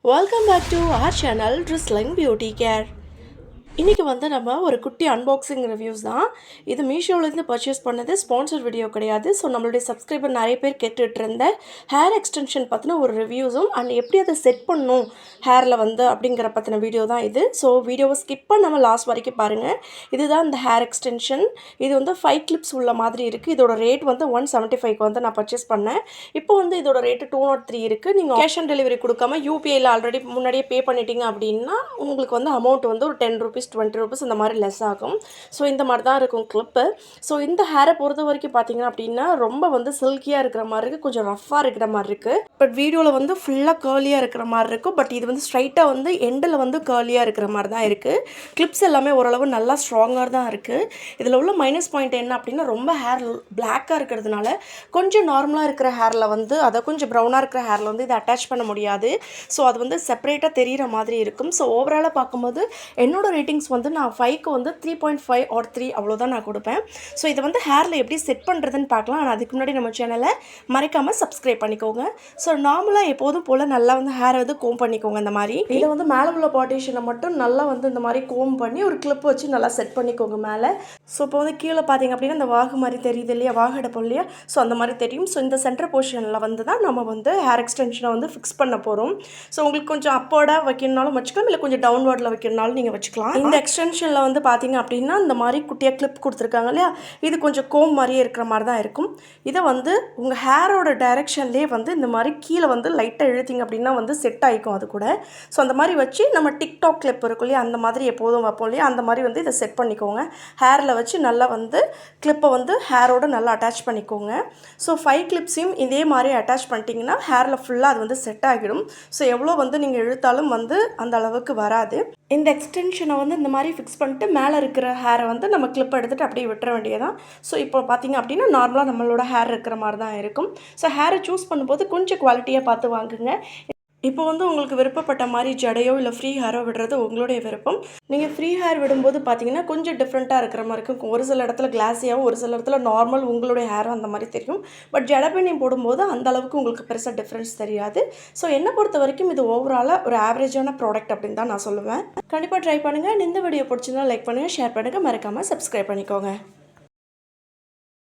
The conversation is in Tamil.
Welcome back to our channel Drizzling Beauty Care. இன்றைக்கி வந்து நம்ம ஒரு குட்டி அன்பாக்சிங் ரிவ்யூஸ் தான். இது மீஷோவிலேருந்து பர்ச்சேஸ் பண்ணது, ஸ்பான்சர் வீடியோ கிடையாது. ஸோ நம்மளுடைய சப்ஸ்கிரைபர் நிறைய பேர் கேட்டுட்டு இருந்த ஹேர் எக்ஸ்டென்ஷன் பற்றின ஒரு ரிவ்யூஸும் அண்ட் எப்படி அதை செட் பண்ணணும் ஹேரில் வந்து அப்படிங்கிற பற்றின வீடியோ தான் இது. ஸோ வீடியோவை ஸ்கிப் பண்ணாமல் லாஸ்ட் வரைக்கும் பாருங்கள். இதுதான் இந்த ஹேர் எக்ஸ்டென்ஷன். இது வந்து 5 கிளிப்ஸ் உள்ள மாதிரி இருக்குது. இதோட ரேட் வந்து 175க்கு வந்து நான் பர்ச்சேஸ் பண்ணேன். இப்போ வந்து இதோட ரேட்டு 203 இருக்குது. நீங்கள் கேஷ் ஆன் டெலிவரி கொடுக்காம யூபிஐயில் ஆல்ரெடி முன்னாடியே பே பண்ணிட்டீங்க அப்படின்னா உங்களுக்கு வந்து அமௌண்ட் வந்து ஒரு 10 ரூபீஸ் 20 ரூபீஸ் இந்த மாதிரி லெஸ் ஆகும். ஸோ இந்த மாதிரி தான் இருக்கும் கிளிப்பு. ஸோ இந்த ஹேரை பொறுத்த வரைக்கும் பார்த்தீங்க அப்படின்னா ரொம்ப வந்து சில்கியாக இருக்கிற மாதிரி இருக்குது, கொஞ்சம் ரஃப்பாக இருக்கிற மாதிரி இருக்குது. பட் வீடியோவில் வந்து ஃபுல்லாக கேர்லியாக இருக்கிற மாதிரி இருக்கும். பட் இது வந்து ஸ்ட்ரைட்டாக வந்து எண்டில் வந்து கேர்லியாக இருக்கிற மாதிரி தான் இருக்குது. கிளிப்ஸ் எல்லாமே ஓரளவு நல்லா ஸ்ட்ராங்காக தான் இருக்குது. இதில் உள்ள மைனஸ் பாயிண்ட் என்ன அப்படின்னா ரொம்ப ஹேர் பிளாக்காக இருக்கிறதுனால கொஞ்சம் நார்மலாக இருக்கிற ஹேரில் வந்து அதை கொஞ்சம் ப்ரௌனாக இருக்கிற ஹேரில் வந்து இதை அட்டாச் பண்ண முடியாது. ஸோ அது வந்து செப்பரேட்டாக தெரிகிற மாதிரி இருக்கும். ஸோ ஓவராலாக பார்க்கும்போது என்னோட ரேட்டிங்ஸ் வந்து நான் 5க்கு வந்து 3.5 ஆர் 3 அவ்வளோதான் நான் கொடுப்பேன். ஸோ இதை வந்து ஹேரில் எப்படி செட் பண்ணுறதுன்னு பார்க்கலாம். ஆனால் அதுக்கு முன்னாடி நம்ம சேனலை மறக்காமல் சப்ஸ்கிரைப் பண்ணிக்கோங்க. ஸோ நார்மலாக எப்போதும் போல் நல்லா வந்து ஹேரை வந்து கோம் பண்ணிக்கோங்க. இந்த மாதிரி இதை வந்து மேலே உள்ள பார்ட்டிஷனை மட்டும் நல்லா வந்து இந்த மாதிரி கோம் பண்ணி ஒரு கிளிப் வச்சு நல்லா செட் பண்ணிக்கோங்க மேலே. ஸோ இப்போ வந்து கீழே பார்த்தீங்க அப்படின்னா இந்த வாகு மாதிரி தெரியுது இல்லையா, வாகு எடுப்போம் இல்லையா, ஸோ அந்த மாதிரி தெரியும். ஸோ இந்த சென்டர் போர்ஷனில் வந்து தான் நம்ம வந்து ஹேர் எக்ஸ்டென்ஷனை வந்து ஃபிக்ஸ் பண்ண போகிறோம். ஸோ உங்களுக்கு கொஞ்சம் அப்போர்டாக வைக்கணுனாலும் வச்சுக்கலாம், இல்லை கொஞ்சம் டவுன்வர்டில் வைக்கணுனாலும் நீங்கள் வச்சுக்கலாம். இந்த எக்ஸ்டென்ஷனில் வந்து பார்த்தீங்க அப்படின்னா இந்த மாதிரி குட்டியாக கிளிப் கொடுத்துருக்காங்க இல்லையா, இது கொஞ்சம் கோம் மாதிரியே இருக்கிற மாதிரி தான் இருக்கும். இதை வந்து உங்கள் ஹேரோட டைரெக்ஷன்லேயே வந்து இந்த மாதிரி கீழே வந்து லைட்டாக இழுத்திங்க அப்படின்னா வந்து செட் ஆகிக்கும் அது கூட. ஸோ அந்த மாதிரி வச்சு நம்ம டிக்டாக் கிளிப் இருக்கும் இல்லையா, அந்த மாதிரி எப்போதும் வைப்போம் இல்லையா, அந்த மாதிரி வந்து இதை செட் பண்ணிக்கோங்க. ஹேரில் வச்சு நல்லா வந்து கிளிப்பை வந்து ஹேரோட நல்லா அட்டாச் பண்ணிக்கோங்க. ஸோ 5 கிளிப்ஸையும் இதே மாதிரி அட்டாச் பண்ணிட்டீங்கன்னா ஹேரில் ஃபுல்லாக அது வந்து செட் ஆகிடும். ஸோ எவ்வளோ வந்து நீங்கள் இழுத்தாலும் வந்து அந்த அளவுக்கு வராது. இந்த எக்ஸ்டென்ஷனை வந்து இந்த மாதிரி ஃபிக்ஸ் பண்ணிட்டு மேலே இருக்கிற ஹேரை வந்து நம்ம கிளிப் எடுத்துகிட்டு அப்படியே விட்டுற வேண்டியதான். ஸோ இப்போ பார்த்தீங்க அப்படின்னா நார்மலாக நம்மளோட ஹேர் இருக்கிற மாதிரி தான் இருக்கும். ஸோ ஹேரை சூஸ் பண்ணும்போது கொஞ்சம் குவாலிட்டியாக பார்த்து வாங்குங்க. இப்போ வந்து உங்களுக்கு விருப்பப்பட்ட மாதிரி ஜடையோ இல்லை ஃப்ரீ ஹேரோ விடுறது உங்களுடைய விருப்பம். நீங்கள் ஃப்ரீ ஹேர் விடும்போது பார்த்தீங்கன்னா கொஞ்சம் டிஃப்ரெண்ட்டாக இருக்கிற மாதிரி இருக்கும். ஒரு சில இடத்துல கிளாஸியாகவும் ஒரு சில இடத்துல நார்மல் உங்களுடைய ஹேரும் அந்த மாதிரி தெரியும். பட் ஜடை பின்னி போடும்போது அந்த அளவுக்கு உங்களுக்கு பெருசாக டிஃப்ரென்ஸ் தெரியாது. ஸோ என்னை பொறுத்த வரைக்கும் இது ஓவராலாக ஒரு ஆவரேஜான ப்ராடக்ட் அப்படின்னு தான் நான் சொல்லுவேன். கண்டிப்பாக ட்ரை பண்ணுங்கள். இந்த வீடியோ பிடிச்சிருந்தா லைக் பண்ணுங்கள், ஷேர் பண்ணுங்கள், மறக்காமல் சப்ஸ்கிரைப் பண்ணிக்கோங்க.